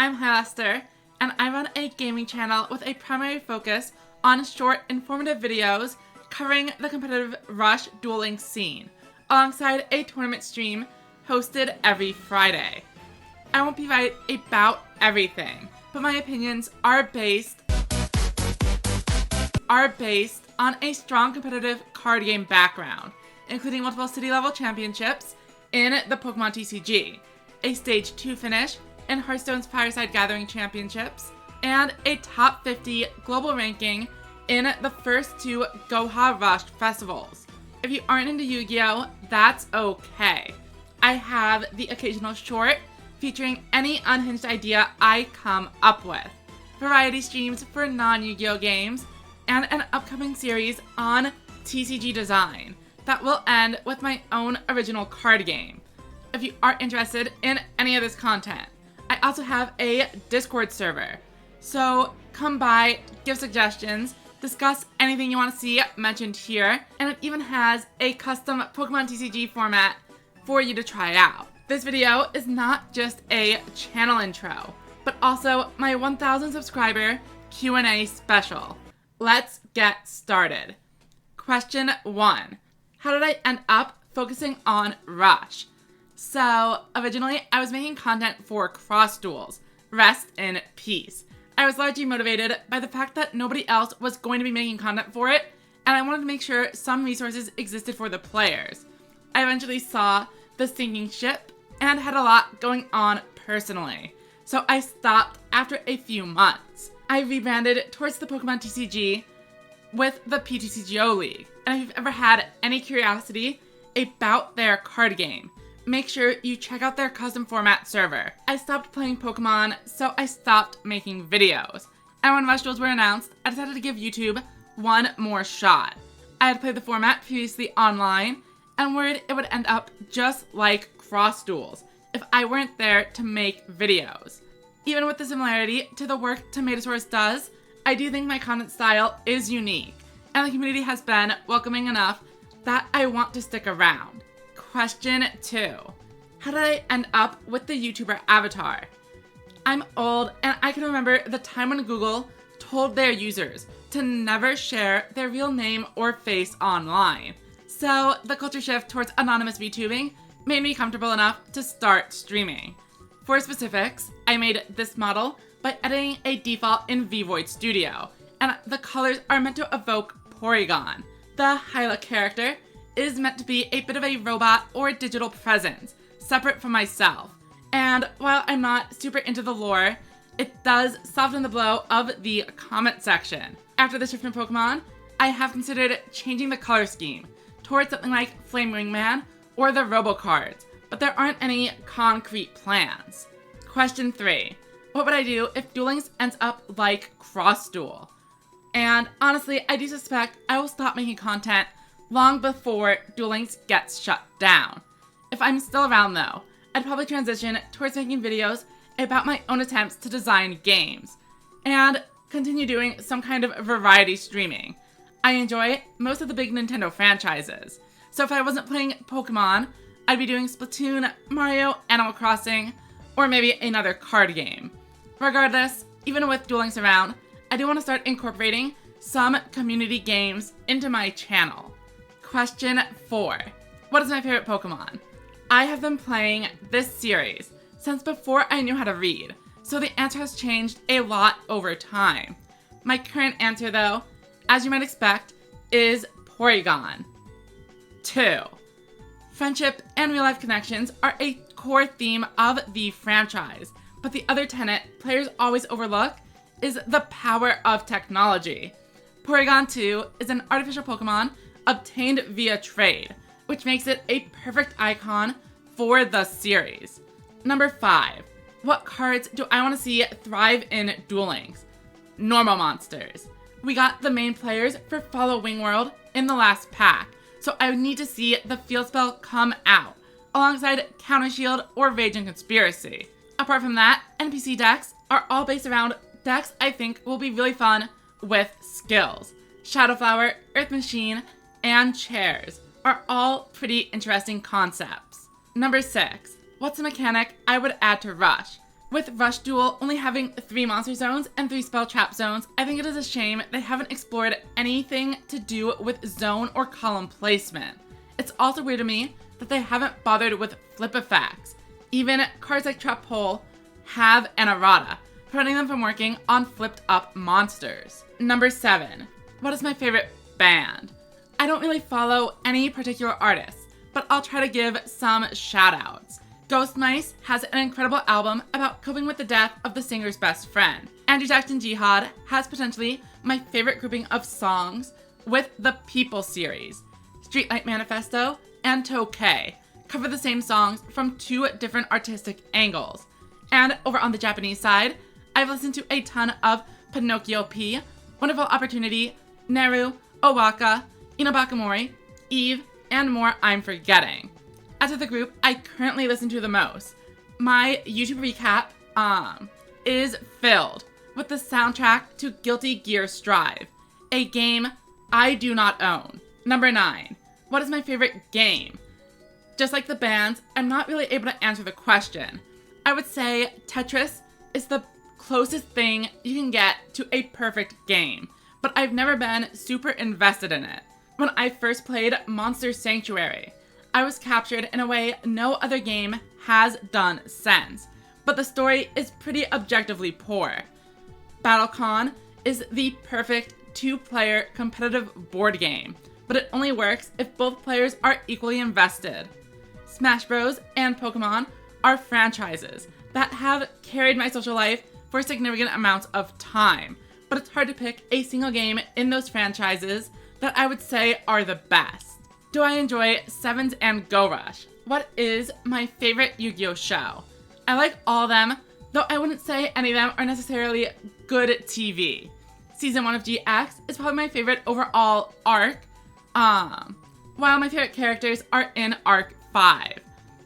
I'm Hester, and I run a gaming channel with a primary focus on short, informative videos covering the competitive Rush dueling scene, alongside a tournament stream hosted every Friday. I won't be right about everything, but my opinions are based on a strong competitive card game background, including multiple city-level championships in the Pokemon TCG, a Stage 2 finish in Hearthstone's Fireside Gathering Championships, and a top 50 global ranking in the first two Goha Rush festivals. If you aren't into Yu-Gi-Oh!, that's okay. I have the occasional short featuring any unhinged idea I come up with, variety streams for non-Yu-Gi-Oh! Games, and an upcoming series on TCG design that will end with my own original card game. If you are interested in any of this content, I also have a Discord server, so come by, give suggestions, discuss anything you want to see mentioned here, and it even has a custom Pokemon TCG format for you to try out. This video is not just a channel intro, but also my 1,000 subscriber Q&A special. Let's get started. Question 1. How did I end up focusing on Rush? So, originally, I was making content for Cross Duels. Rest in peace. I was largely motivated by the fact that nobody else was going to be making content for it, and I wanted to make sure some resources existed for the players. I eventually saw the sinking ship and had a lot going on personally, so I stopped after a few months. I rebranded towards the Pokemon TCG with the PTCGO League, and if you've ever had any curiosity about their card game, make sure you check out their custom format server. I stopped playing Pokemon, so I stopped making videos. And when Rush Duels were announced, I decided to give YouTube one more shot. I had played the format previously online, and worried it would end up just like Cross Duels if I weren't there to make videos. Even with the similarity to the work Tomatosaurus does, I do think my content style is unique, and the community has been welcoming enough that I want to stick around. Question 2. How did I end up with the YouTuber avatar? I'm old, and I can remember the time when Google told their users to never share their real name or face online. So the culture shift towards anonymous VTubing made me comfortable enough to start streaming. For specifics, I made this model by editing a default in VVoid Studio, and the colors are meant to evoke Porygon. The Hyla character is meant to be a bit of a robot or digital presence, separate from myself. And while I'm not super into the lore, it does soften the blow of the comment section. After the shift in Pokemon, I have considered changing the color scheme towards something like Flame Wingman or the Robo cards, but there aren't any concrete plans. Question 3. What would I do if Duel Links ends up like Cross Duel? And honestly, I do suspect I will stop making content long before Duel Links gets shut down. If I'm still around though, I'd probably transition towards making videos about my own attempts to design games, and continue doing some kind of variety streaming. I enjoy most of the big Nintendo franchises, so if I wasn't playing Pokemon, I'd be doing Splatoon, Mario, Animal Crossing, or maybe another card game. Regardless, even with Duel Links around, I do want to start incorporating some community games into my channel. Question 4. What is my favorite Pokemon? I have been playing this series since before I knew how to read, so the answer has changed a lot over time. My current answer though, as you might expect, is Porygon. 2. Friendship and real-life connections are a core theme of the franchise, but the other tenet players always overlook is the power of technology. Porygon 2 is an artificial Pokemon obtained via trade, which makes it a perfect icon for the series. Number 5. What cards do I want to see thrive in Duel Links? Normal monsters. We got the main players for Follow Wing World in the last pack, so I would need to see the field spell come out, alongside Counter Shield or Rage and Conspiracy. Apart from that, NPC decks are all based around decks I think will be really fun with skills. Shadowflower, Earth Machine, and Chairs are all pretty interesting concepts. Number 6. What's a mechanic I would add to Rush? With Rush Duel only having 3 monster zones and 3 spell trap zones, I think it is a shame they haven't explored anything to do with zone or column placement. It's also weird to me that they haven't bothered with flip effects. Even cards like Trap Hole have an errata, preventing them from working on flipped up monsters. Number 7. What is my favorite band? I don't really follow any particular artists, but I'll try to give some shoutouts. Ghost Mice has an incredible album about coping with the death of the singer's best friend. Andrew Jackson Jihad has potentially my favorite grouping of songs with the People series. Streetlight Manifesto and Tokay cover the same songs from 2 different artistic angles. And over on the Japanese side, I've listened to a ton of Pinocchio P, Wonderful Opportunity, Neru, Owaka, Inabakamori, Eve, and more I'm forgetting. As for the group I currently listen to the most, my YouTube recap is filled with the soundtrack to Guilty Gear Strive, a game I do not own. Number 9. What is my favorite game? Just like the bands, I'm not really able to answer the question. I would say Tetris is the closest thing you can get to a perfect game, but I've never been super invested in it. When I first played Monster Sanctuary, I was captured in a way no other game has done since, but the story is pretty objectively poor. BattleCon is the perfect 2-player competitive board game, but it only works if both players are equally invested. Smash Bros. And Pokémon are franchises that have carried my social life for significant amounts of time, but it's hard to pick a single game in those franchises that I would say are the best. Do I enjoy Sevens and Go Rush? What is my favorite Yu-Gi-Oh show? I like all of them, though I wouldn't say any of them are necessarily good TV. Season 1 of GX is probably my favorite overall arc, while my favorite characters are in Arc 5.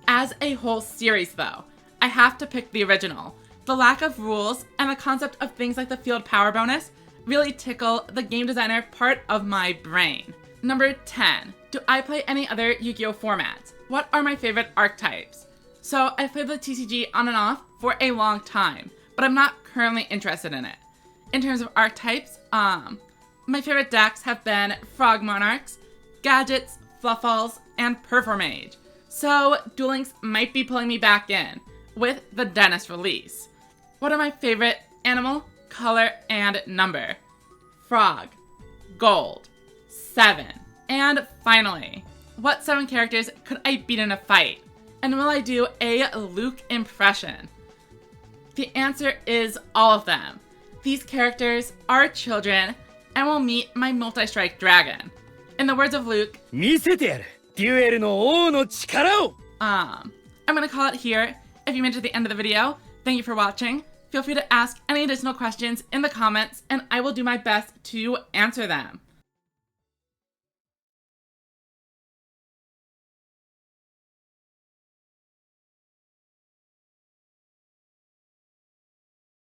As a whole series though, I have to pick the original. The lack of rules and the concept of things like the field power bonus really tickle the game designer part of my brain. Number 10. Do I play any other Yu-Gi-Oh formats? What are my favorite archetypes? So I've played the TCG on and off for a long time, but I'm not currently interested in it. In terms of archetypes, my favorite decks have been Frog Monarchs, Gadgets, Fluffballs, and Performage. So Duel Links might be pulling me back in with the Dentist release. What are my favorite animal, color, and number? Frog, Gold, 7. And finally, what 7 characters could I beat in a fight? And will I do a Luke impression? The answer is all of them. These characters are children and will meet my multi-strike dragon. In the words of Luke, I'm gonna call it here. If you made it to the end of the video, thank you for watching. Feel free to ask any additional questions in the comments and I will do my best to answer them.